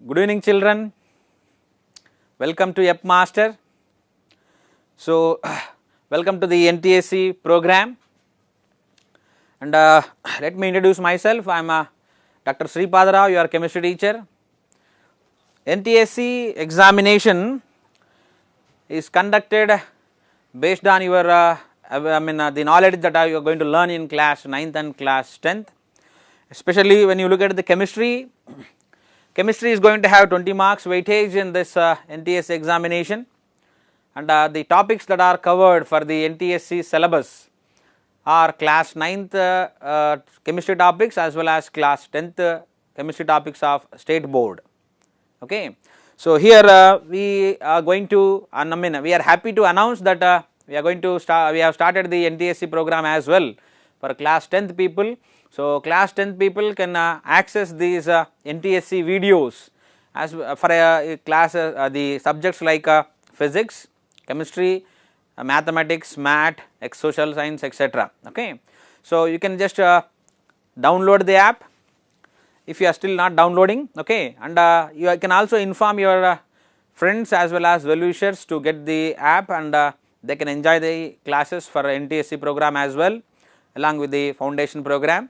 Good evening children, welcome to Yupp Master. So, welcome to the NTSE program and let me introduce myself. I am Dr. Sripad Rao, your chemistry teacher. NTSE examination is conducted based on your the knowledge that you are going to learn in class 9th and class 10th, especially when you look at the chemistry. Chemistry is going to have 20 marks weightage in this NTSE examination, and the topics that are covered for the NTSE syllabus are class 9th chemistry topics as well as class 10th chemistry topics of state board. Okay. So, here we are going to we are happy to announce that we are going to start, we have started the NTSE program as well for class 10th people. So, class 10th people can access these NTSE videos as for a class the subjects like physics, chemistry, mathematics, math, social science, etc. Okay. So, you can just download the app if you are still not downloading, okay, and you can also inform your friends as well as well-wishers to get the app, and they can enjoy the classes for NTSE program as well along with the foundation program.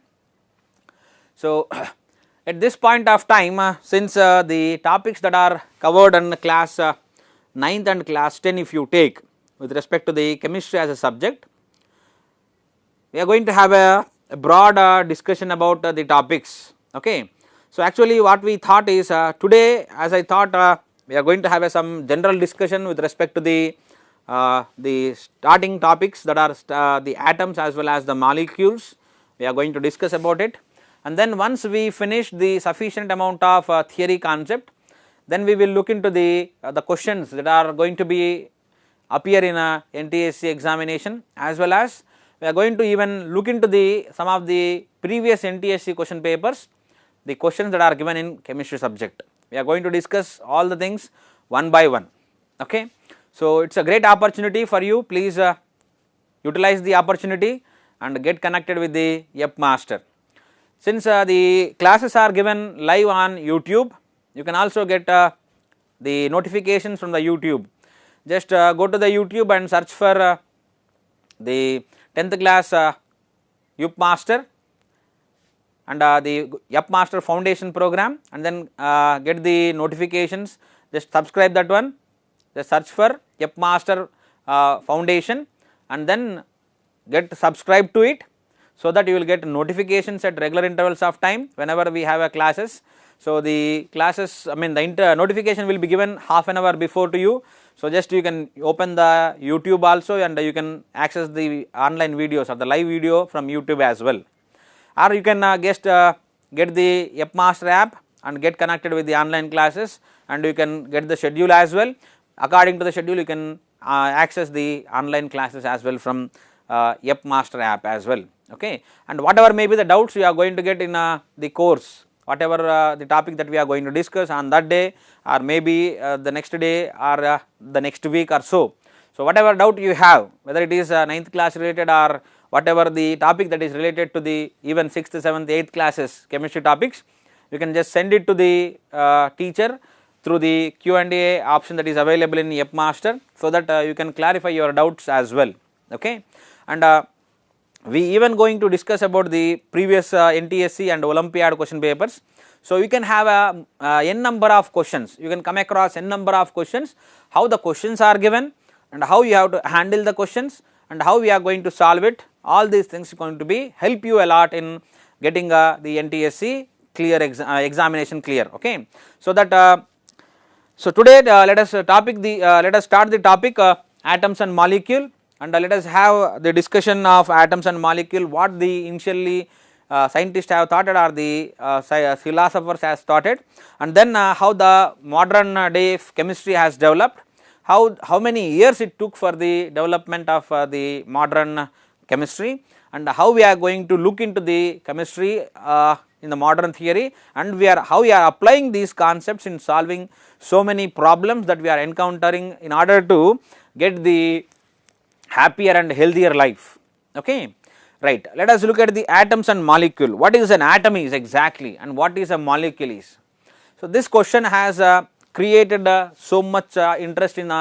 So, at this point of time, since the topics that are covered in class 9th and class 10 if you take with respect to the chemistry as a subject, we are going to have a broad discussion about the topics. Okay. So, actually what we thought is today, as I thought we are going to have some general discussion with respect to the starting topics that are the atoms as well as the molecules. We are going to discuss about it, and then once we finish the sufficient amount of theory concept, then we will look into the questions that are going to be appear in a NTSE examination, as well as we are going to even look into some of the previous NTSE question papers, the questions that are given in chemistry subject. We are going to discuss all the things one by one. Okay. So, it is a great opportunity for you. Please utilize the opportunity and get connected with the Yupp Master. Since the classes are given live on YouTube, you can also get the notifications from the YouTube. Just go to the YouTube and search for the 10th class Yupp Master and the Yupp Master Foundation program, and then get the notifications. Just subscribe that one, just search for Yupp Master Foundation and then get subscribed to it, so that you will get notifications at regular intervals of time whenever we have a classes. So, the classes the notification will be given half an hour before to you. So, just you can open the YouTube also, and you can access the online videos or the live video from YouTube as well, or you can get the Yupp Master app and get connected with the online classes, and you can get the schedule as well. According to the schedule, you can access the online classes as well from Yupp Master app as well. Okay. And whatever may be the doubts you are going to get in the course, whatever the topic that we are going to discuss on that day, or maybe the next day or the next week or so. So, whatever doubt you have, whether it is 9th class related or whatever the topic that is related to the even 6th, 7th, 8th classes chemistry topics, you can just send it to the teacher through the Q&A option that is available in Yupp Master, so that you can clarify your doubts as well. Okay. And we even going to discuss about the previous NTSE and Olympiad question papers. So, you can have a n number of questions, you can come across n number of questions, how the questions are given and how you have to handle the questions and how we are going to solve it. All these things are going to be help you a lot in getting the NTSE clear examination clear. Okay. So, that so today let us start the topic atoms and molecule, and let us have the discussion of atoms and molecule, what the initially scientists have thought or the philosophers has thought it, and then how the modern day chemistry has developed, how many years it took for the development of the modern chemistry, and how we are going to look into the chemistry in the modern theory, and how we are applying these concepts in solving so many problems that we are encountering in order to get the happier and healthier life. Okay. Right. Let us look at the atoms and molecule. What is an atom is exactly, and what is a molecule is. So, this question has created so much interest in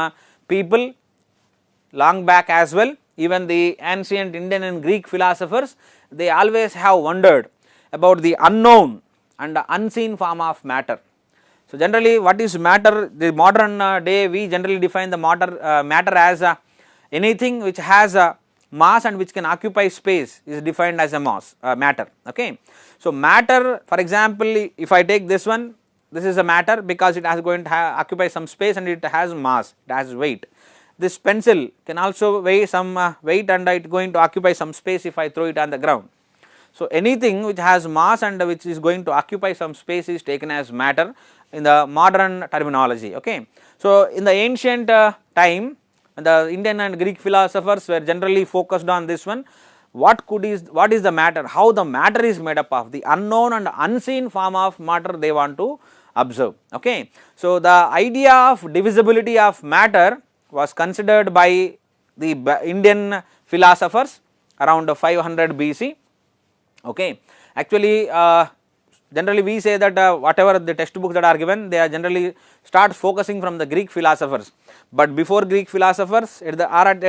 people long back as well. Even the ancient Indian and Greek philosophers, they always have wondered about the unknown and unseen form of matter. So, generally what is matter? The modern day we generally define the matter as anything which has a mass and which can occupy space is defined as a matter. Okay. So, matter, for example, if I take this one, this is a matter because it has going to occupy some space and it has mass, it has weight. This pencil can also weigh some weight and it going to occupy some space if I throw it on the ground. So, anything which has mass and which is going to occupy some space is taken as matter in the modern terminology. Okay. So, in the ancient time, the Indian and Greek philosophers were generally focused on this one. What is the matter, how the matter is made up of, the unknown and unseen form of matter they want to observe. Okay. So, the idea of divisibility of matter was considered by the Indian philosophers around 500 BC. Okay. Actually, generally we say that whatever the textbooks that are given, they are generally start focusing from the Greek philosophers, but before Greek philosophers at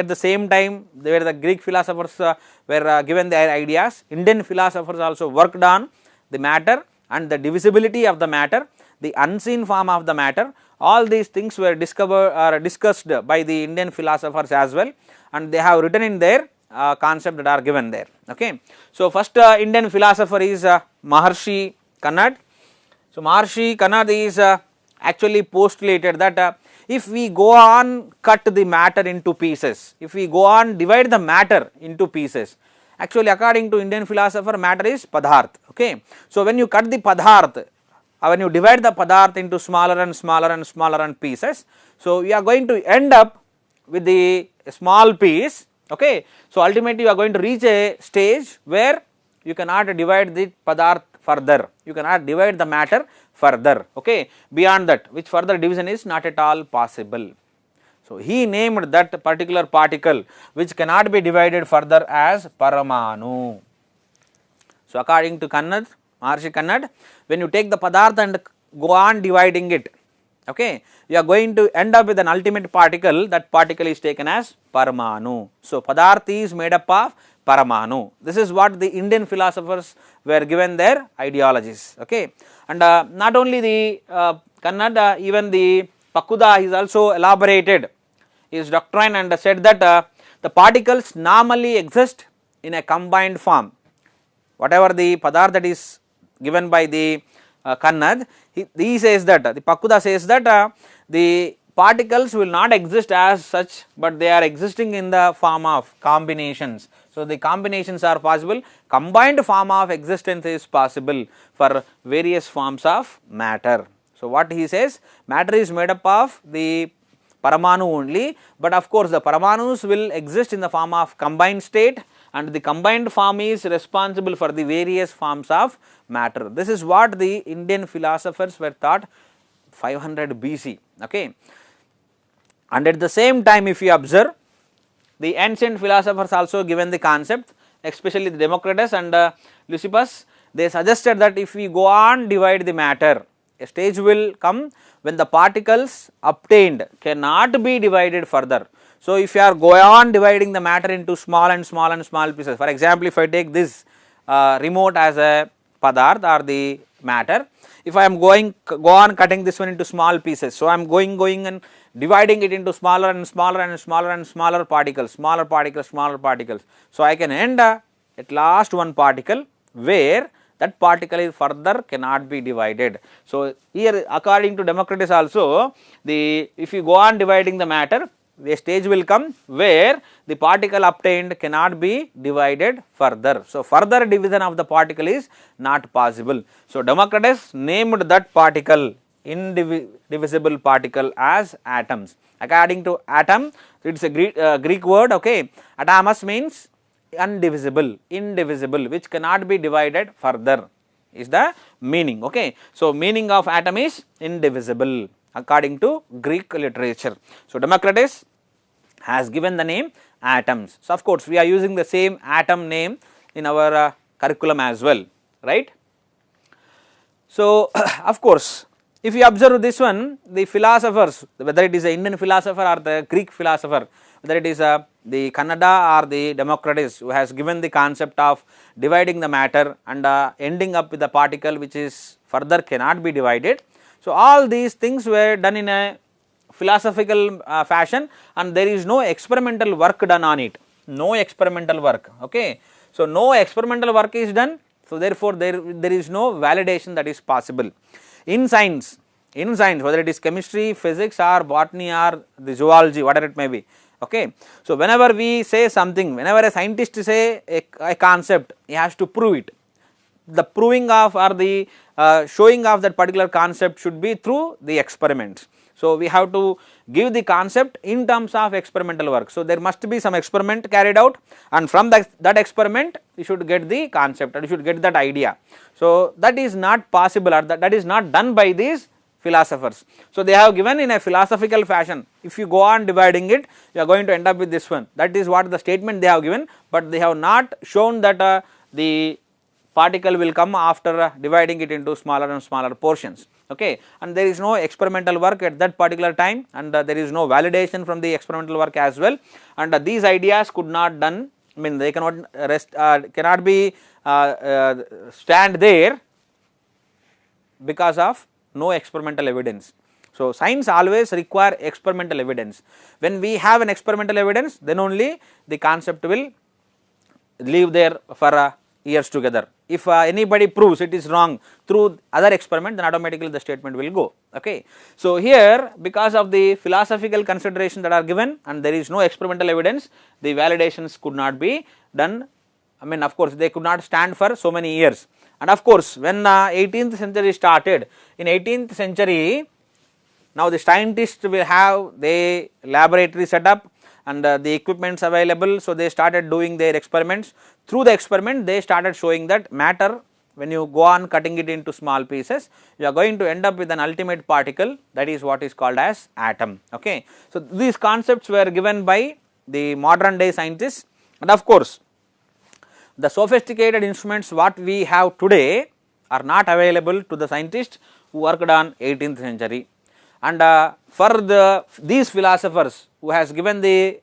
the same time where the Greek philosophers were given their ideas, Indian philosophers also worked on the matter and the divisibility of the matter, the unseen form of the matter. All these things were discussed by the Indian philosophers as well, and they have written in their concept that are given there. Okay. So, first Indian philosopher is Maharshi Kannad. So, Maharshi Kannad is actually postulated that if we go on cut the matter into pieces, if we go on divide the matter into pieces, actually according to Indian philosopher matter is padarth. Okay. So, when you cut the padarth, when you divide the padarth into smaller and smaller and smaller and pieces, so you are going to end up with the small piece. Okay. So, ultimately you are going to reach a stage where you cannot divide the padarth further, you cannot divide the matter further. Okay. Beyond that, which further division is not at all possible. So, he named that particular particle which cannot be divided further as Paramanu. So, according to Kannad, Maharshi Kannad, when you take the padarth and go on dividing it, okay, you are going to end up with an ultimate particle, that particle is taken as Paramanu. So, padarth is made up of Paramanu. This is what the Indian philosophers were given their ideologies. Okay. And not only the Kannad, even the Pakuda is also elaborated his doctrine and said that the particles normally exist in a combined form. Whatever the padarth that is given by the Kannad, he says that, the Pakuda says that the particles will not exist as such, but they are existing in the form of combinations. So, the combinations are possible, combined form of existence is possible for various forms of matter. So, what he says, matter is made up of the Paramanu only, but of course, the Paramanus will exist in the form of combined state, and the combined form is responsible for the various forms of matter. This is what the Indian philosophers were taught 500 BC. Okay. And at the same time, if you observe, the ancient philosophers also given the concept, especially the Democritus and Lysippus, they suggested that if we go on divide the matter, a stage will come when the particles obtained cannot be divided further. So, if you are going on dividing the matter into small and small and small pieces, for example, if I take this remote as a padarth or the matter, if I am go on cutting this one into small pieces, so I am going and dividing it into smaller and smaller and smaller and smaller particles, smaller particles, smaller particles. So, I can end at last one particle where that particle is further cannot be divided. So, here according to Democritus also, if you go on dividing the matter, a stage will come where the particle obtained cannot be divided further. So, further division of the particle is not possible. So, Democritus named that particle, indivisible particle, as atoms. According to atom, it is a Greek word. Okay. Atomos means indivisible, which cannot be divided further is the meaning. Okay. So, meaning of atom is indivisible according to Greek literature. So, Democritus has given the name atoms. So, of course, we are using the same atom name in our curriculum as well, right. So, of course, if you observe this one, the philosophers, whether it is an Indian philosopher or the Greek philosopher, whether it is the Kannada or the Democritus, who has given the concept of dividing the matter and ending up with a particle which is further cannot be divided. So, all these things were done in a philosophical fashion, and there is no experimental work done on it, no experimental work. Okay. So, no experimental work is done, so therefore, there is no validation that is possible. In science, whether it is chemistry, physics or botany or the zoology, whatever it may be. Okay. So, whenever we say something, whenever a scientist say a concept, he has to prove it. The proving of or the showing of that particular concept should be through the experiments. So, we have to give the concept in terms of experimental work. So, there must be some experiment carried out, and from that experiment you should get the concept and you should get that idea. So, that is not possible, or that is not done by these philosophers. So, they have given in a philosophical fashion. If you go on dividing it, you are going to end up with this one. That is what the statement they have given, but they have not shown that the particle will come after dividing it into smaller and smaller portions. Okay. And there is no experimental work at that particular time, and there is no validation from the experimental work as well, and these ideas could not done, I mean they cannot rest, cannot be stand there because of no experimental evidence. So, science always require experimental evidence. When we have an experimental evidence, then only the concept will live there for years together. If anybody proves it is wrong through other experiment, then automatically the statement will go. Okay. So, here because of the philosophical consideration that are given and there is no experimental evidence, the validations could not be done. I mean, of course, they could not stand for so many years. And of course, when 18th century started, in 18th century, now the scientists will have the laboratory set up and the equipments available. So, they started doing their experiments. Through the experiment, they started showing that matter, when you go on cutting it into small pieces, you are going to end up with an ultimate particle, that is what is called as atom. Okay. So, these concepts were given by the modern day scientists, and of course, the sophisticated instruments what we have today are not available to the scientists who worked on 18th century. And for these philosophers who has given the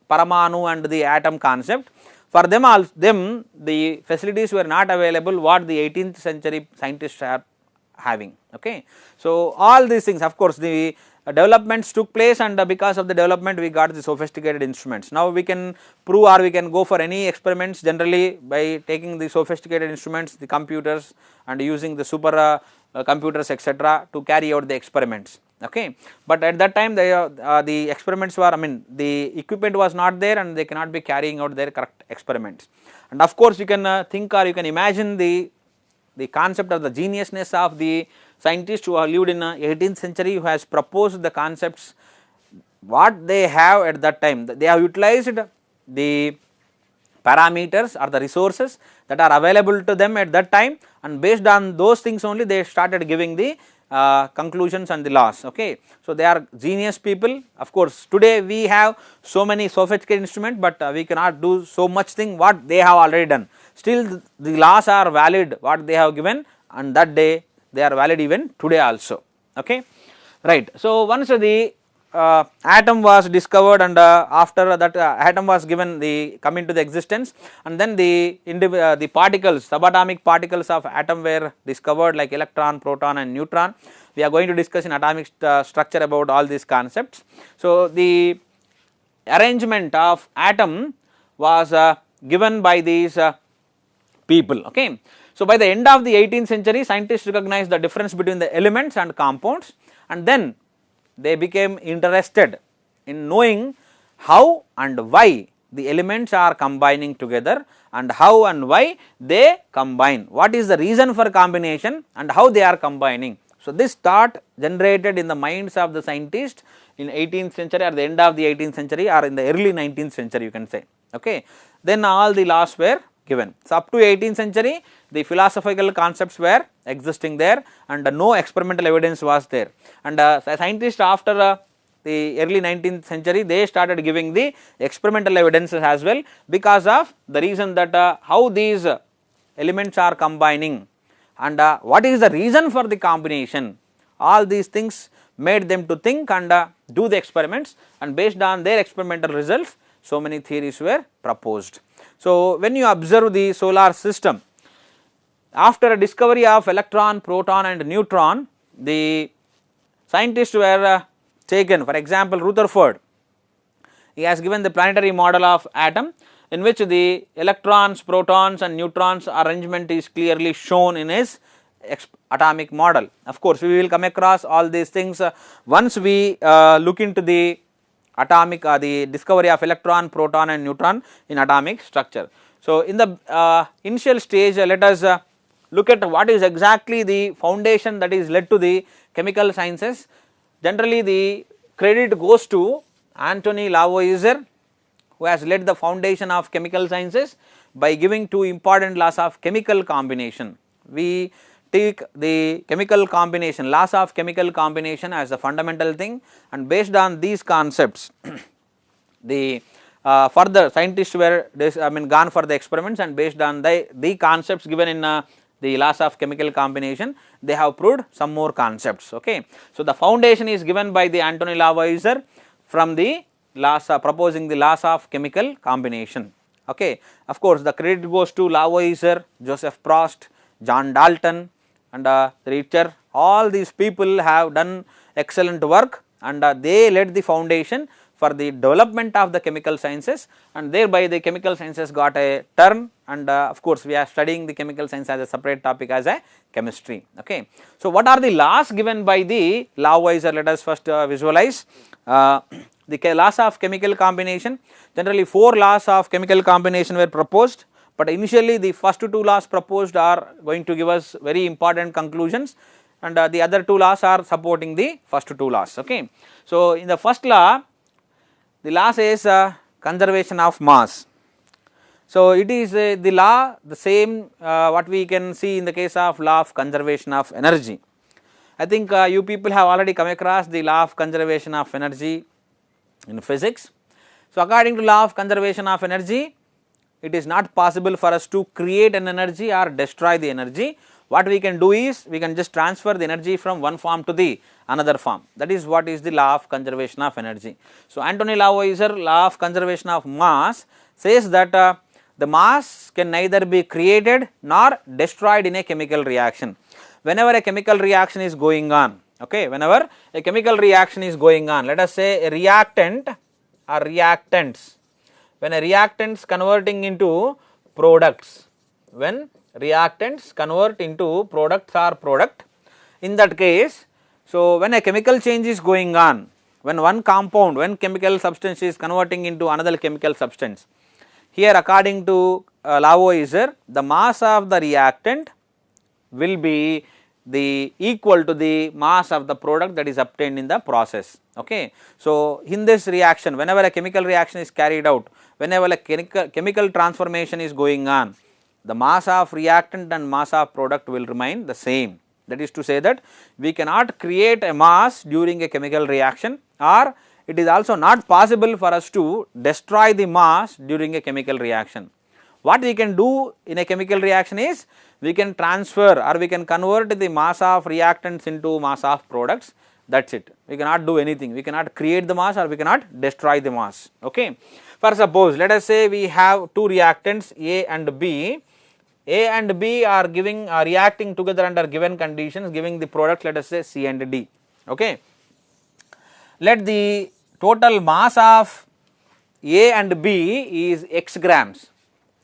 Paramanu and the atom concept, for them the facilities were not available what the 18th century scientists are having. Okay. So, all these things, of course, the developments took place, and because of the development we got the sophisticated instruments. Now, we can prove or we can go for any experiments generally by taking the sophisticated instruments, the computers, and using the super computers etc. to carry out the experiments. Okay. But at that time the experiments were, I mean the equipment was not there and they cannot be carrying out their correct experiments. And of course, you can think or you can imagine the concept of the geniusness of the scientists who have lived in 18th century, who has proposed the concepts what they have at that time. They have utilized the parameters or the resources that are available to them at that time, and based on those things only they started giving the conclusions and the laws. Okay. So, they are genius people. Of course, today we have so many sophisticated instruments, but we cannot do so much thing what they have already done. Still the laws are valid what they have given, and that day they are valid even today also. Okay. Right. So, once the atom was discovered, and after that atom was given the come into the existence, and then the particles, subatomic particles of atom were discovered like electron, proton and neutron. We are going to discuss in atomic structure about all these concepts. So, the arrangement of atom was given by these people. Okay. So, by the end of the 18th century, scientists recognized the difference between the elements and compounds, and then they became interested in knowing how and why the elements are combining together, and how and why they combine, what is the reason for combination and how they are combining. So, this thought generated in the minds of the scientists in 18th century or the end of the 18th century or in the early 19th century you can say. Okay. Then all the laws were given. So, up to 18th century the philosophical concepts were existing there, and no experimental evidence was there, and scientists after the early 19th century they started giving the experimental evidences as well, because of the reason that how these elements are combining and what is the reason for the combination. All these things made them to think and do the experiments, and based on their experimental results so many theories were proposed. So, when you observe the solar system, after a discovery of electron, proton and neutron, the scientists were taken, for example, Rutherford, he has given the planetary model of atom in which the electrons, protons and neutrons arrangement is clearly shown in his atomic model. Of course, we will come across all these things once we look into the atomic the discovery of electron, proton and neutron in atomic structure. So, in the initial stage let us look at what is exactly the foundation that is led to the chemical sciences. Generally the credit goes to Anthony Lavoisier, who has led the foundation of chemical sciences by giving two important laws of chemical combination. We take the chemical combination, laws of chemical combination as the fundamental thing, and based on these concepts the further scientists were gone for the experiments, and based on the concepts given in the laws of chemical combination, they have proved some more concepts. Okay. So, the foundation is given by the Anthony Lavoisier from the laws proposing the laws of chemical combination. Okay. Of course, the credit goes to Lavoisier, Joseph Prost, John Dalton and Richter. All these people have done excellent work, and they led the foundation for the development of the chemical sciences, and thereby the chemical sciences got a turn, and of course, we are studying the chemical science as a separate topic as a chemistry. Okay. So, what are the laws given by the Lavoisier? Let us first visualize the laws of chemical combination. Generally 4 laws of chemical combination were proposed, but initially the first 2 laws proposed are going to give us very important conclusions, and the other 2 laws are supporting the first 2 laws. Okay. So, in the first law, the law says conservation of mass. So, it is the law the same what we can see in the case of law of conservation of energy. I think you people have already come across the law of conservation of energy in physics. So, according to law of conservation of energy, it is not possible for us to create an energy or destroy the energy. What we can do is we can just transfer the energy from one form to the another form. That is what is the law of conservation of energy. So, Anthony Lavoisier law of conservation of mass says that the mass can neither be created nor destroyed in a chemical reaction. Whenever a chemical reaction is going on, okay, whenever a chemical reaction is going on, let us say a reactant or reactants, when a reactants converting into products, when reactants convert into products or product, in that case, so when a chemical change is going on, when one compound, when chemical substance is converting into another chemical substance, here according to Lavoisier, the mass of the reactant will be the equal to the mass of the product that is obtained in the process. Okay. So, in this reaction, whenever a chemical reaction is carried out, whenever a chemical transformation is going on, the mass of reactant and mass of product will remain the same. That is to say that we cannot create a mass during a chemical reaction, or it is also not possible for us to destroy the mass during a chemical reaction. What we can do in a chemical reaction is we can transfer or we can convert the mass of reactants into mass of products, that is it. We cannot do anything, we cannot create the mass or we cannot destroy the mass. Okay. For suppose let us say we have 2 reactants A and B. A and B are reacting together under given conditions, giving the product, let us say C and D. Okay. Let the total mass of A and B is x grams.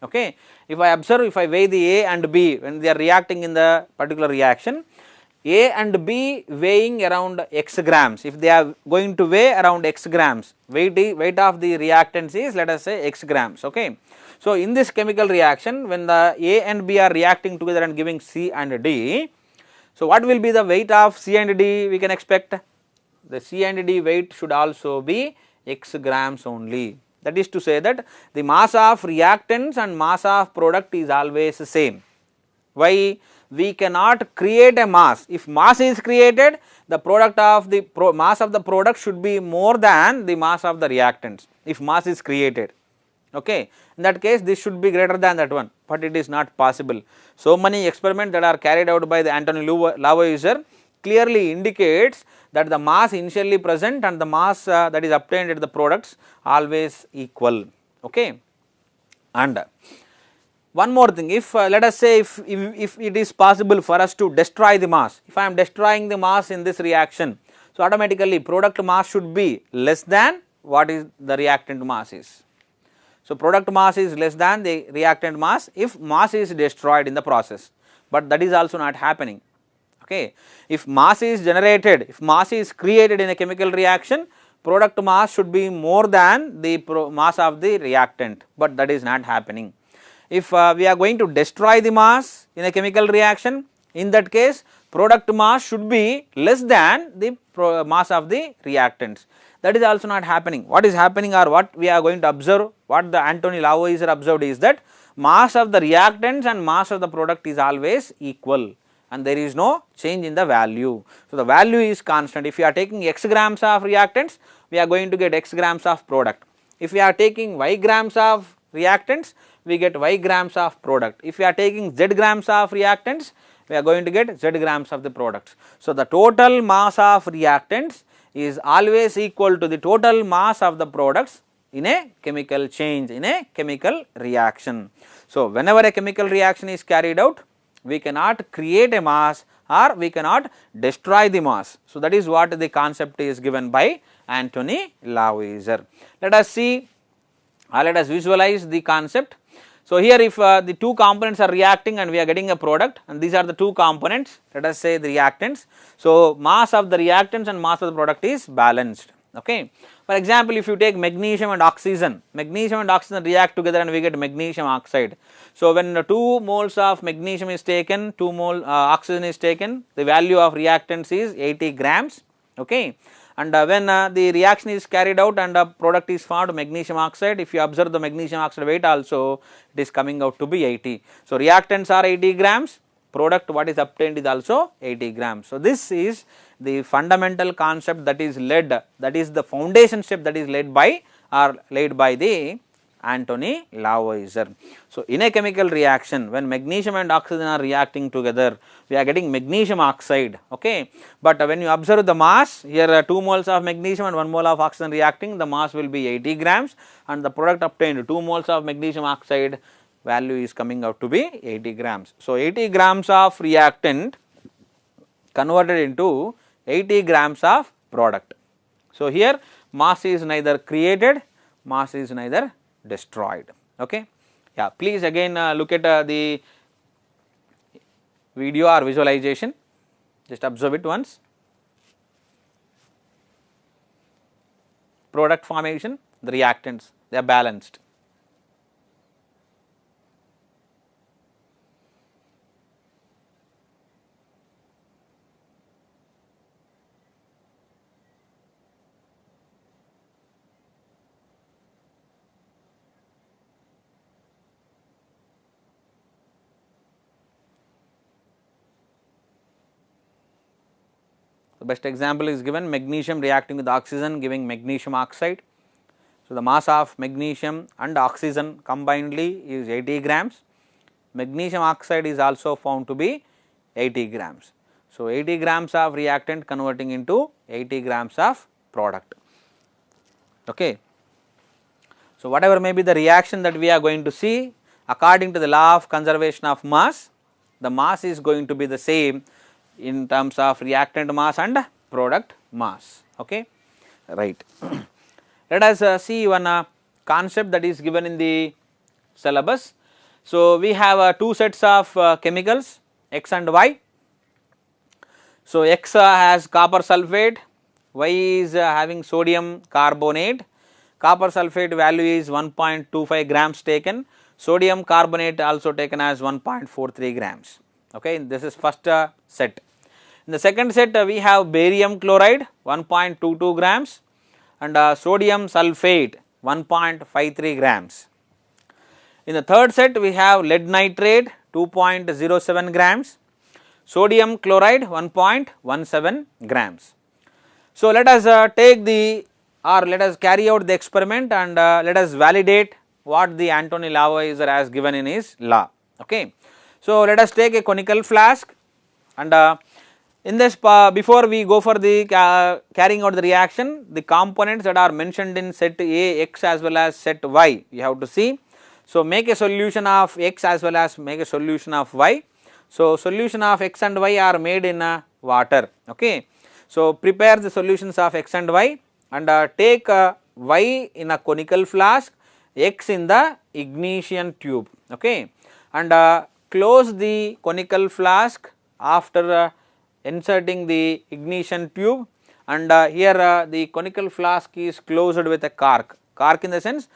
Okay. If I observe, if I weigh the A and B when they are reacting in the particular reaction, A and B weighing around x grams, if they are going to weigh around x grams, weight of the reactants is, let us say, x grams. Okay. So, in this chemical reaction, when the A and B are reacting together and giving C and D, so what will be the weight of C and D we can expect? The C and D weight should also be x grams only. That is to say that the mass of reactants and mass of product is always same. Why? We cannot create a mass. If mass is created, the product of the mass of the product should be more than the mass of the reactants, if mass is created. Okay. In that case, this should be greater than that one, but it is not possible. So many experiments that are carried out by the Anthony Lavoisier clearly indicates that the mass initially present and the mass that is obtained at the products always equal. Okay. And one more thing, if let us say if it is possible for us to destroy the mass, if I am destroying the mass in this reaction, so automatically product mass should be less than what is the reactant mass is. So, product mass is less than the reactant mass if mass is destroyed in the process, but that is also not happening. Okay. If mass is generated, if mass is created in a chemical reaction, product mass should be more than the mass of the reactant, but that is not happening. If we are going to destroy the mass in a chemical reaction, in that case product mass should be less than the mass of the reactants. That is also not happening. What is happening, or what we are going to observe, what the Anthony Lavoisier observed is that mass of the reactants and mass of the product is always equal and there is no change in the value. So, the value is constant. If you are taking x grams of reactants, we are going to get x grams of product. If we are taking y grams of reactants, we get y grams of product. If we are taking z grams of reactants, we are going to get z grams of the products. So, the total mass of reactants is always equal to the total mass of the products in a chemical change, in a chemical reaction. So, whenever a chemical reaction is carried out, we cannot create a mass or we cannot destroy the mass. So, that is what the concept is given by Anthony Lavoisier. Let us see or let us visualize the concept. So, here if the two components are reacting and we are getting a product, and these are the two components, let us say the reactants. So, mass of the reactants and mass of the product is balanced. Okay. For example, if you take magnesium and oxygen react together and we get magnesium oxide. So, when 2 moles of magnesium is taken, 2 mole oxygen is taken, the value of reactants is 80 grams. Okay. And when the reaction is carried out and a product is formed, magnesium oxide, if you observe the magnesium oxide weight also, it is coming out to be 80. So, reactants are 80 grams, product what is obtained is also 80 grams. So, this is the fundamental concept that is led, that is the foundation step that is led by the Anthony Lavoisier. So, in a chemical reaction, when magnesium and oxygen are reacting together, we are getting magnesium oxide. Okay. But when you observe the mass, here 2 moles of magnesium and 1 mole of oxygen reacting, the mass will be 80 grams and the product obtained 2 moles of magnesium oxide, value is coming out to be 80 grams. So, 80 grams of reactant converted into 80 grams of product. So, here mass is neither created, mass is neither destroyed. Okay. Yeah, please again look at the video or visualization, just observe it once. Product formation, the reactants, they are balanced. The best example is given, magnesium reacting with oxygen giving magnesium oxide. So, the mass of magnesium and oxygen combinedly is 80 grams. Magnesium oxide is also found to be 80 grams. So, 80 grams of reactant converting into 80 grams of product. Okay. So, whatever may be the reaction that we are going to see, according to the law of conservation of mass, the mass is going to be the same in terms of reactant mass and product mass. Okay. Right. Let us see one concept that is given in the syllabus. So, we have 2 sets of chemicals X and Y. So, X has copper sulphate, Y is having sodium carbonate. Copper sulphate value is 1.25 grams taken, sodium carbonate also taken as 1.43 grams. Okay. This is first set. In the second set we have barium chloride 1.22 grams and sodium sulphate 1.53 grams. In the third set we have lead nitrate 2.07 grams, sodium chloride 1.17 grams. So, let us take the let us carry out the experiment and let us validate what the Anthony Lavoisier has given in his law. Okay. So, let us take a conical flask and In this before we go for the carrying out the reaction, the components that are mentioned in set A x as well as set y you have to see. So, make a solution of x as well as make a solution of y. So, solution of x and y are made in water. Okay. So, prepare the solutions of x and y and take y in a conical flask, x in the ignition tube. Okay. And close the conical flask after inserting the ignition tube, and here the conical flask is closed with a cork. Cork in the sense,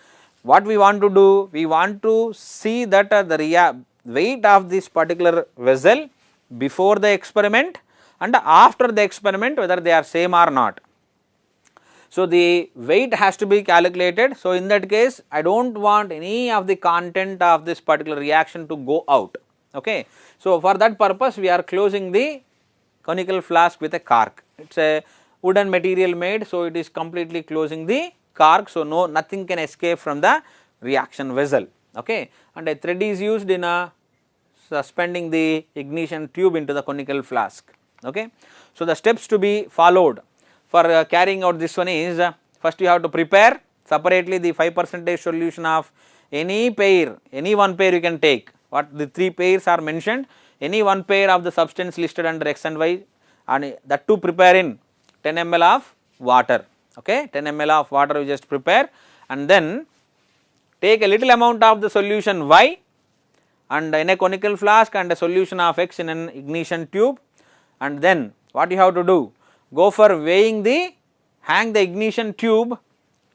what we want to do, we want to see that the weight of this particular vessel before the experiment and after the experiment, whether they are same or not. So, the weight has to be calculated. So, in that case I do not want any of the content of this particular reaction to go out. Okay. So, for that purpose we are closing the conical flask with a cork. It is a wooden material made. So, it is completely closing the cork. So, nothing can escape from the reaction vessel. Okay. And a thread is used in suspending the ignition tube into the conical flask. Okay. So, the steps to be followed for carrying out this one is, first you have to prepare separately the 5% solution of any pair, any one pair you can take. What the 3 pairs are mentioned, any one pair of the substance listed under x and y, and that to prepare in 10 ml of water. Okay, 10 ml of water you just prepare, and then take a little amount of the solution y and in a conical flask and a solution of x in an ignition tube, and then what you have to do, go for weighing hang the ignition tube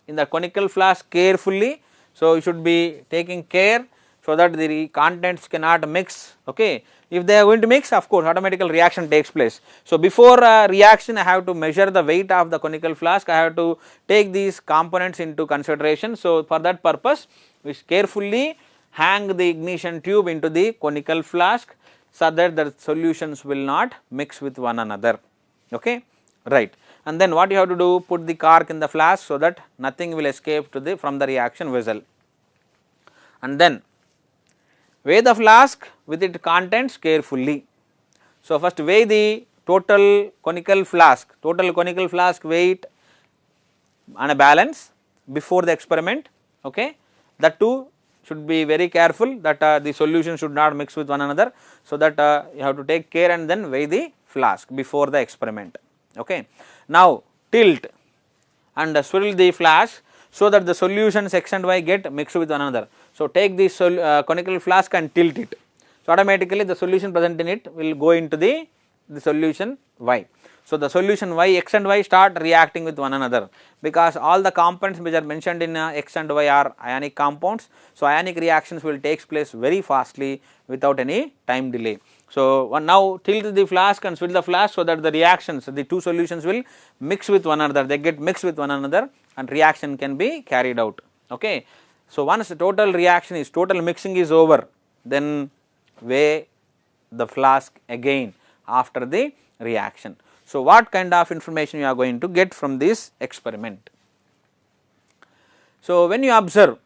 in the conical flask carefully. So, you should be taking care so that the contents cannot mix. Okay. If they are going to mix, of course automatically reaction takes place. So, before reaction I have to measure the weight of the conical flask, I have to take these components into consideration. So, for that purpose we carefully hang the ignition tube into the conical flask so that the solutions will not mix with one another. Okay. Right. And then what you have to do, put the cork in the flask so that nothing will escape to from the reaction vessel, and then weigh the flask with its contents carefully. So, first weigh the total conical flask weight on a balance before the experiment. Okay. That too should be very careful that the solution should not mix with one another. So, that you have to take care and then weigh the flask before the experiment. Okay. Now, tilt and swirl the flask so that the solutions x and y get mixed with one another. So, take this conical flask and tilt it. So, automatically the solution present in it will go into the solution y. So, the solution y, x and y start reacting with one another, because all the components which are mentioned in x and y are ionic compounds. So, ionic reactions will take place very fastly without any time delay. So, now tilt the flask and swirl the flask so that the reactions, the 2 solutions will mix with one another, they get mixed with one another and reaction can be carried out. Okay. So, once the total mixing is over, then weigh the flask again after the reaction. So, what kind of information you are going to get from this experiment? So, when you observe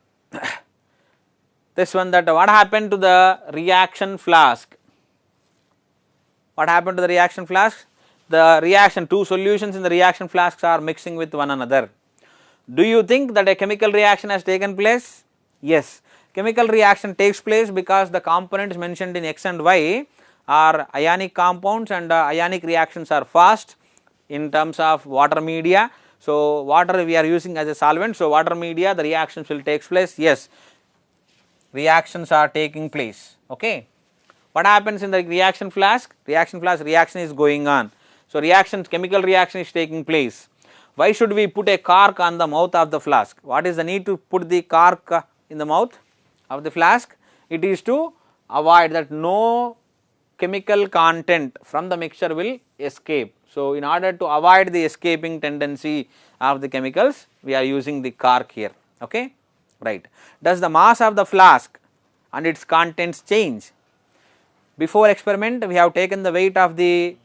this one, that what happened to the reaction flask? What happened to the reaction flask? The reaction, 2 solutions in the reaction flasks are mixing with one another. Do you think that a chemical reaction has taken place? Yes, chemical reaction takes place because the components mentioned in x and y are ionic compounds, and ionic reactions are fast in terms of water media. So, water we are using as a solvent. So, water media the reactions will take place. Yes, reactions are taking place. Okay. What happens in the reaction flask? Reaction is going on. So, chemical reaction is taking place. Why should we put a cork on the mouth of the flask? What is the need to put the cork in the mouth of the flask? It is to avoid that no chemical content from the mixture will escape. So, in order to avoid the escaping tendency of the chemicals, we are using the cork here. Okay. Right. Does the mass of the flask and its contents change? Before experiment we have taken the weight of the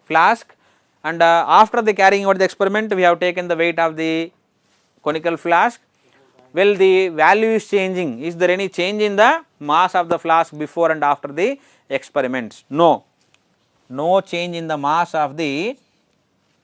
flask, and after the carrying out the experiment we have taken the weight of the conical flask. Well, the value is changing. Is there any change in the mass of the flask before and after the experiments? No. no change in the mass of the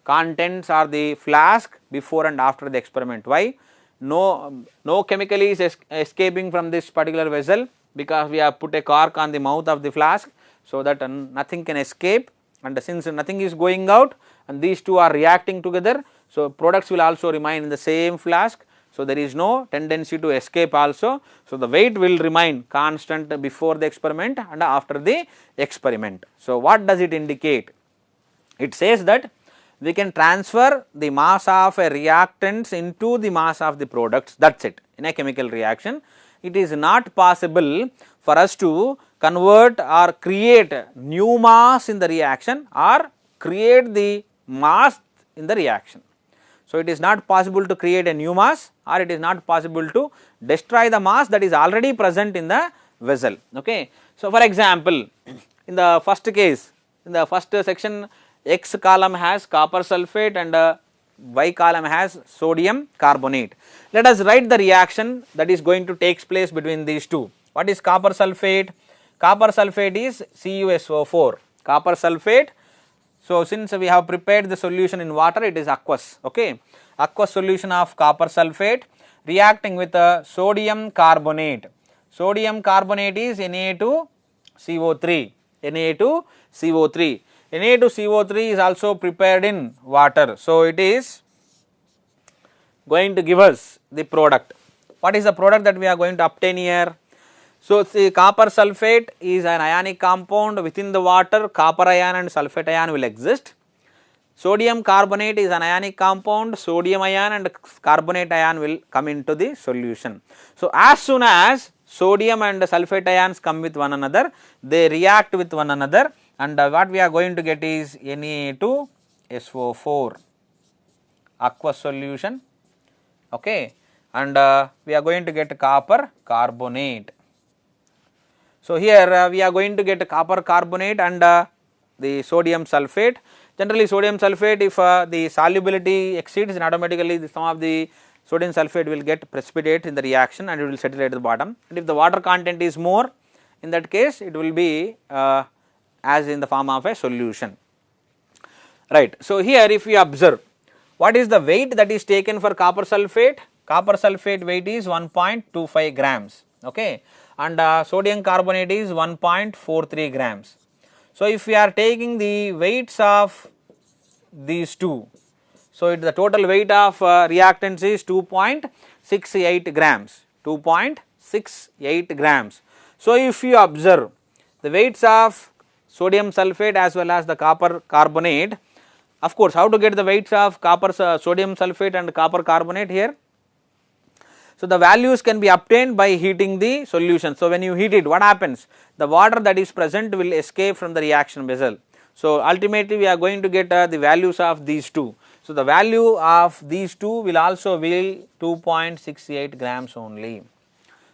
contents or the flask before and after the experiment. Why? No chemical is escaping from this particular vessel, because we have put a cork on the mouth of the flask, so that nothing can escape, and since nothing is going out and these two are reacting together, so products will also remain in the same flask. So, there is no tendency to escape also. So, the weight will remain constant before the experiment and after the experiment. So, what does it indicate? It says that we can transfer the mass of a reactants into the mass of the products, that is it. In a chemical reaction, it is not possible for us to convert or create new mass in the reaction or create the mass in the reaction. So, it is not possible to create a new mass, or it is not possible to destroy the mass that is already present in the vessel. Okay. So, for example, in the first case, in the first section, X column has copper sulphate and Y column has sodium carbonate. Let us write the reaction that is going to take place between these two. What is copper sulphate? Copper sulphate is CuSO4, copper sulphate. So, since we have prepared the solution in water, it is aqueous, okay. Aqueous solution of copper sulphate reacting with sodium carbonate. Sodium carbonate is Na2CO3, Na2CO3. Na2CO3 is also prepared in water. So, it is going to give us the product. What is the product that we are going to obtain here? So, the copper sulphate is an ionic compound. Within the water, copper ion and sulphate ion will exist. Sodium carbonate is an ionic compound, sodium ion and carbonate ion will come into the solution. So, as soon as sodium and sulphate ions come with one another, they react with one another, and what we are going to get is Na2SO4, aqueous solution, okay, and we are going to get copper carbonate. So, here we are going to get copper carbonate and the sodium sulphate. Generally, sodium sulphate, if the solubility exceeds, then automatically some of the sodium sulphate will get precipitate in the reaction and it will settle at the bottom, and if the water content is more, in that case it will be as in the form of a solution, right. So, here if we observe, what is the weight that is taken for copper sulphate? Copper sulphate weight is 1.25 grams, okay, and sodium carbonate is 1.43 grams. So, if we are taking the weights of these two, so the total weight of reactants is 2.68 grams, 2.68 grams. So, if you observe the weights of sodium sulphate as well as the copper carbonate, of course, how to get the weights of copper sodium sulphate and copper carbonate here? So, the values can be obtained by heating the solution. So, when you heat it, what happens? The water that is present will escape from the reaction vessel. So, ultimately we are going to get the values of these two. So, the value of these two will also be 2.68 grams only.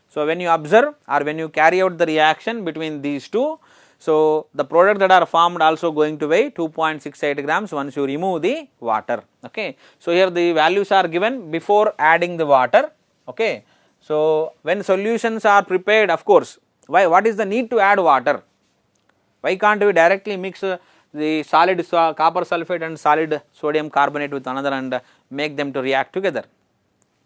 So, when you observe or when you carry out the reaction between these two, so the products that are formed also going to weigh 2.68 grams once you remove the water, okay. So, here the values are given before adding the water, okay. So, when solutions are prepared, of course, why, what is the need to add water? Why can't we directly mix the solid copper sulphate and solid sodium carbonate with another and make them to react together?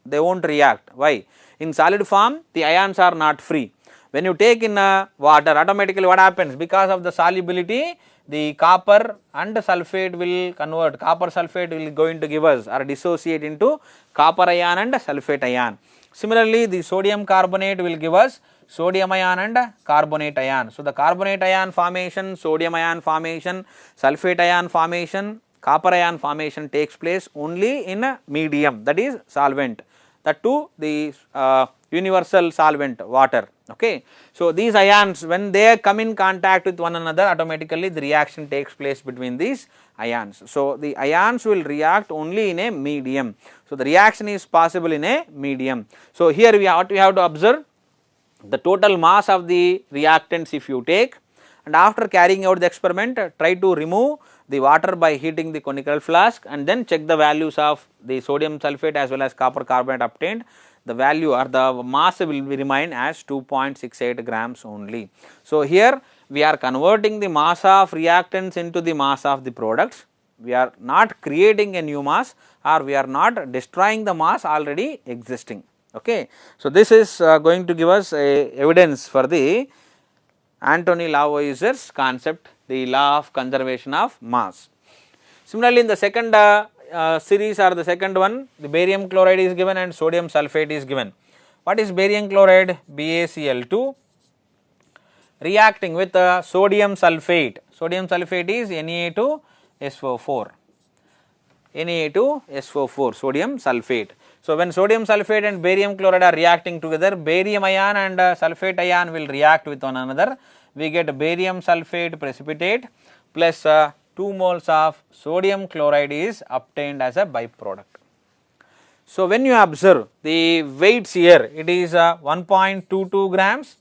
They will not react. Why? In solid form, the ions are not free. When you take in water, automatically what happens? Because of the solubility, the copper and sulphate will convert, copper sulphate will going to give us or dissociate into copper ion and sulphate ion. Similarly, the sodium carbonate will give us sodium ion and carbonate ion. So, the carbonate ion formation, sodium ion formation, sulphate ion formation, copper ion formation takes place only in a medium, that is solvent, that too the universal solvent water, okay. So, these ions, when they come in contact with one another, automatically the reaction takes place between these ions. So, the ions will react only in a medium. So, the reaction is possible in a medium. So, here what we have to observe, the total mass of the reactants if you take, and after carrying out the experiment, try to remove the water by heating the conical flask and then check the values of the sodium sulphate as well as copper carbonate obtained. The value or the mass will remain as 2.68 grams only. So, here we are converting the mass of reactants into the mass of the products. We are not creating a new mass, or we are not destroying the mass already existing. Okay. So, this is going to give us a evidence for the Anthony Lavoisier's concept, the law of conservation of mass. Similarly, in the second series or the second one, the barium chloride is given and sodium sulphate is given. What is barium chloride? BaCl2 reacting with sodium sulphate. Sodium sulphate is Na2SO4. Na2SO4, sodium sulphate. So, when sodium sulphate and barium chloride are reacting together, barium ion and sulphate ion will react with one another. We get barium sulphate precipitate plus 2 moles of sodium chloride is obtained as a byproduct. So, when you observe the weights here, it is 1.22 grams.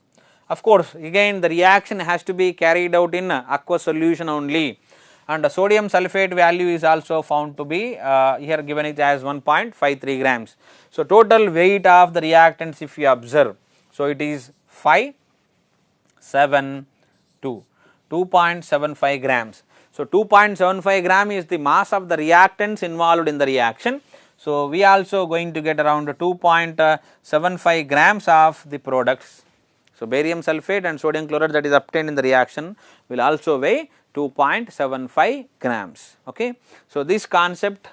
Of course, again the reaction has to be carried out in aqueous solution only, and the sodium sulphate value is also found to be here given it as 1.53 grams. So, total weight of the reactants if you observe, so it is 2.75 grams. So, 2.75 gram is the mass of the reactants involved in the reaction. So, we also going to get around 2.75 grams of the products. So, barium sulphate and sodium chloride that is obtained in the reaction will also weigh 2.75 grams. Okay. So, this concept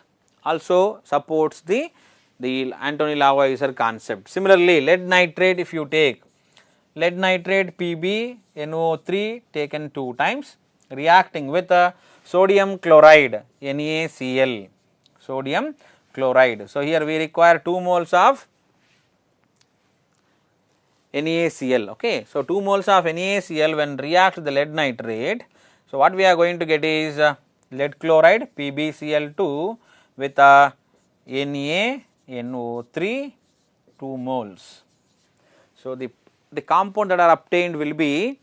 also supports the Anthony Lavoisier concept. Similarly, lead nitrate if you take lead nitrate PbNO3 taken 2 times reacting with sodium chloride NaCl, sodium chloride. So, here we require 2 moles of NaCl. Okay. So, 2 moles of NaCl when react the lead nitrate. So, what we are going to get is lead chloride PbCl2 with NaNO3 2 moles. So, the compound that are obtained will be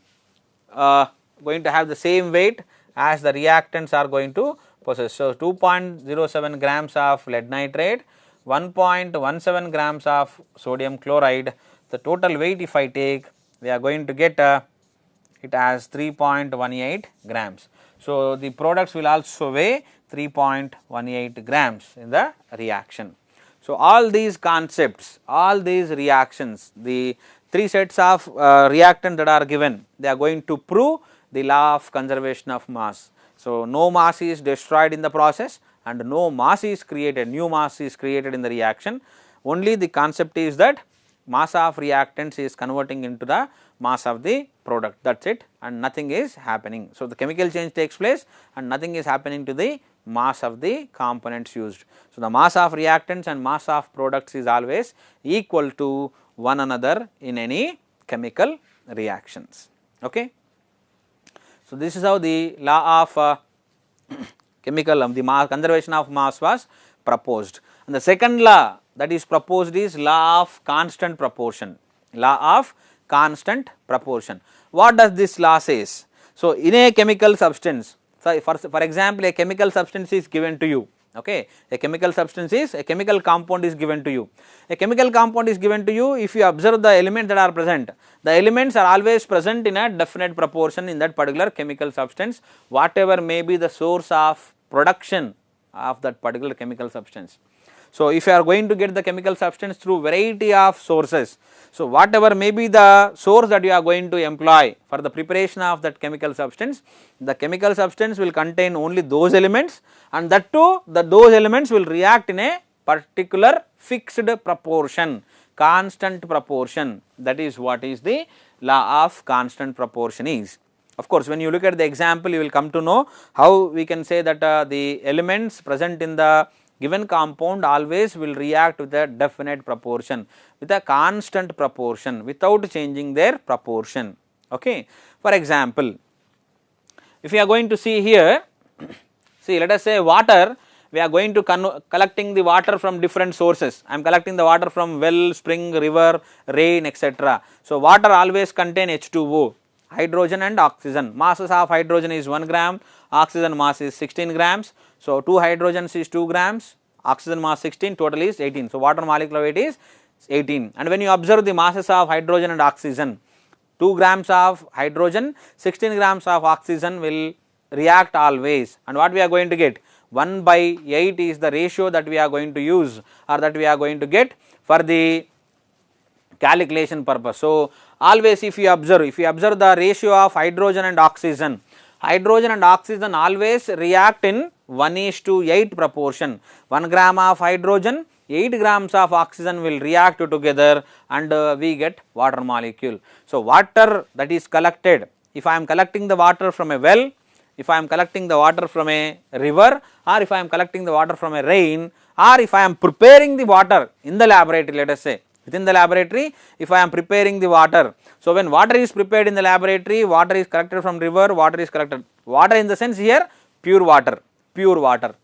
going to have the same weight as the reactants are going to possess. So, 2.07 grams of lead nitrate, 1.17 grams of sodium chloride. The total weight if I take, we are going to get it as 3.18 grams. So, the products will also weigh 3.18 grams in the reaction. So, all these concepts, all these reactions, the 3 sets of reactants that are given, they are going to prove the law of conservation of mass. So, no mass is destroyed in the process and no mass is created, new mass is created in the reaction. Only the concept is that mass of reactants is converting into the mass of the product, that is it, and nothing is happening. So, the chemical change takes place and nothing is happening to the mass of the components used. So, the mass of reactants and mass of products is always equal to one another in any chemical reactions. Okay. So, this is how the law of chemical the conservation of mass was proposed. And the second law that is proposed is law of constant proportion, law of constant proportion. What does this law says? So, in a chemical substance, so for example, a chemical substance is given to you. Okay, a chemical substance is a chemical compound is given to you. A chemical compound is given to you. If you observe the elements that are present, the elements are always present in a definite proportion in that particular chemical substance, whatever may be the source of production of that particular chemical substance. So, if you are going to get the chemical substance through variety of sources, so whatever may be the source that you are going to employ for the preparation of that chemical substance, the chemical substance will contain only those elements, and that too those elements will react in a particular fixed proportion, constant proportion. That is what is the law of constant proportion is. Of course, when you look at the example, you will come to know how we can say that the elements present in the given compound always will react with a definite proportion, with a constant proportion without changing their proportion. Okay. For example, if we are going to see here, see let us say water, we are going to collecting the water from different sources. I am collecting the water from well, spring, river, rain, etc. So, water always contain H2O, hydrogen and oxygen. Masses of hydrogen is 1 gram, oxygen mass is 16 grams. So, 2 hydrogens is 2 grams, oxygen mass 16, total is 18. So, water molecular weight is 18, and when you observe the masses of hydrogen and oxygen, 2 grams of hydrogen, 16 grams of oxygen will react always, and what we are going to get? 1 by 8 is the ratio that we are going to use or that we are going to get for the calculation purpose. So, always if you observe the ratio of hydrogen and oxygen always react in 1:8 proportion. 1 gram of hydrogen, 8 grams of oxygen will react together and we get water molecule. So, water that is collected, if I am collecting the water from a well, if I am collecting the water from a river, or if I am collecting the water from a rain, or if I am preparing the water in the laboratory, let us say within the laboratory, if I am preparing the water. So, when water is prepared in the laboratory, water is collected from river, water is collected, water in the sense here pure water,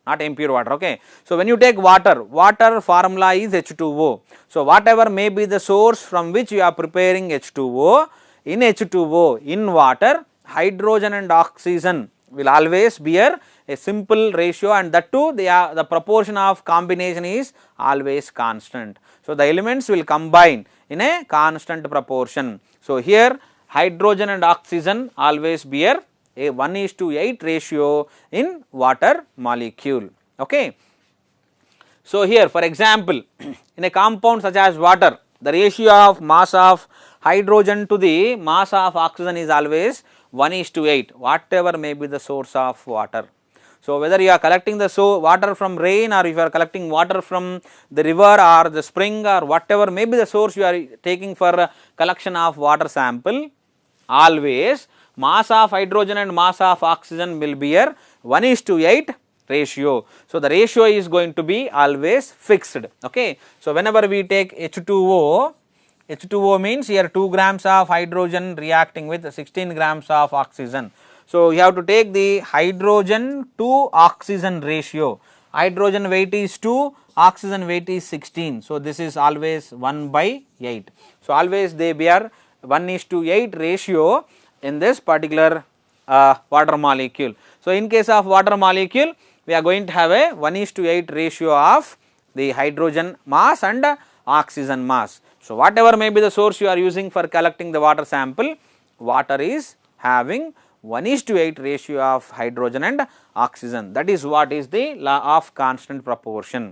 not impure water. Okay. So, when you take water formula is H2O. So, whatever may be the source from which you are preparing H2O, in water, hydrogen and oxygen will always bear a simple ratio, and that too the proportion of combination is always constant. So, the elements will combine in a constant proportion. So, here hydrogen and oxygen always bear a 1:8 ratio in water molecule. Okay. So, here for example, in a compound such as water, the ratio of mass of hydrogen to the mass of oxygen is always 1:8, whatever may be the source of water. So, whether you are collecting the water from rain, or if you are collecting water from the river or the spring, or whatever may be the source you are taking for collection of water sample, always mass of hydrogen and mass of oxygen will bear 1:8 ratio. So, the ratio is going to be always fixed. Okay. So, whenever we take H2O means here 2 grams of hydrogen reacting with 16 grams of oxygen. So, you have to take the hydrogen to oxygen ratio. Hydrogen weight is 2, oxygen weight is 16. So, this is always 1 by 8. So, always they bear 1:8 ratio in this particular water molecule. So, in case of water molecule, we are going to have a 1:8 ratio of the hydrogen mass and oxygen mass. So, whatever may be the source you are using for collecting the water sample, water is having 1:8 ratio of hydrogen and oxygen. That is what is the law of constant proportion.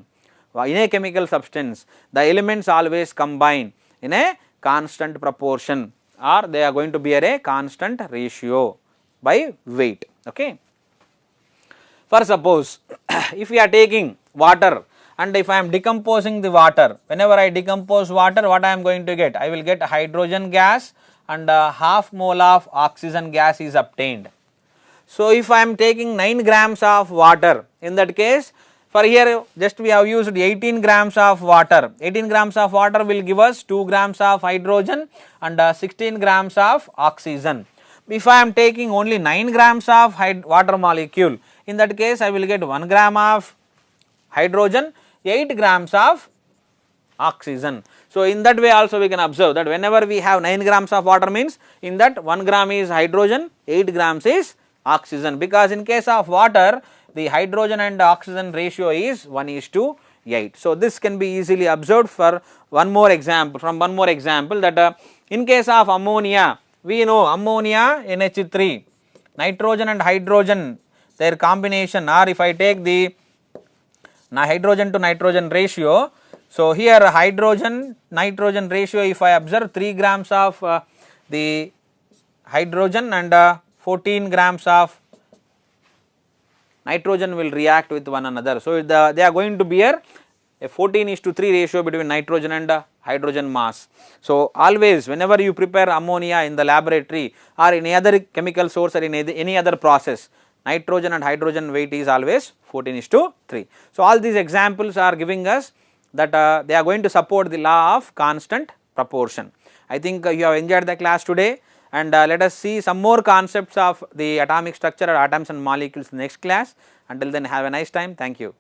In a chemical substance, the elements always combine in a constant proportion, or they are going to bear a constant ratio by weight. Okay. For suppose if we are taking water and if I am decomposing the water, whenever I decompose water, what I am going to get? I will get hydrogen gas and half mole of oxygen gas is obtained. So, if I am taking 9 grams of water, in that case, for here just we have used 18 grams of water. 18 grams of water will give us 2 grams of hydrogen and 16 grams of oxygen. If I am taking only 9 grams of water molecule, in that case I will get 1 gram of hydrogen, 8 grams of oxygen. So, in that way also we can observe that whenever we have 9 grams of water means in that 1 gram is hydrogen, 8 grams is oxygen, because in case of water the hydrogen and oxygen ratio is 1:8. So, this can be easily observed for one more example, that in case of ammonia, we know ammonia NH3, nitrogen and hydrogen, their combination, or if I take the hydrogen to nitrogen ratio. So, here hydrogen nitrogen ratio, if I observe 3 grams of the hydrogen and 14 grams of nitrogen will react with one another. So, they are going to bear a 14:3 ratio between nitrogen and hydrogen mass. So, always whenever you prepare ammonia in the laboratory or in any other chemical source or in any other process, nitrogen and hydrogen weight is always 14:3. So, all these examples are giving us that they are going to support the law of constant proportion. I think you have enjoyed the class today, and let us see some more concepts of the atomic structure or atoms and molecules in the next class. Until then, have a nice time. Thank you.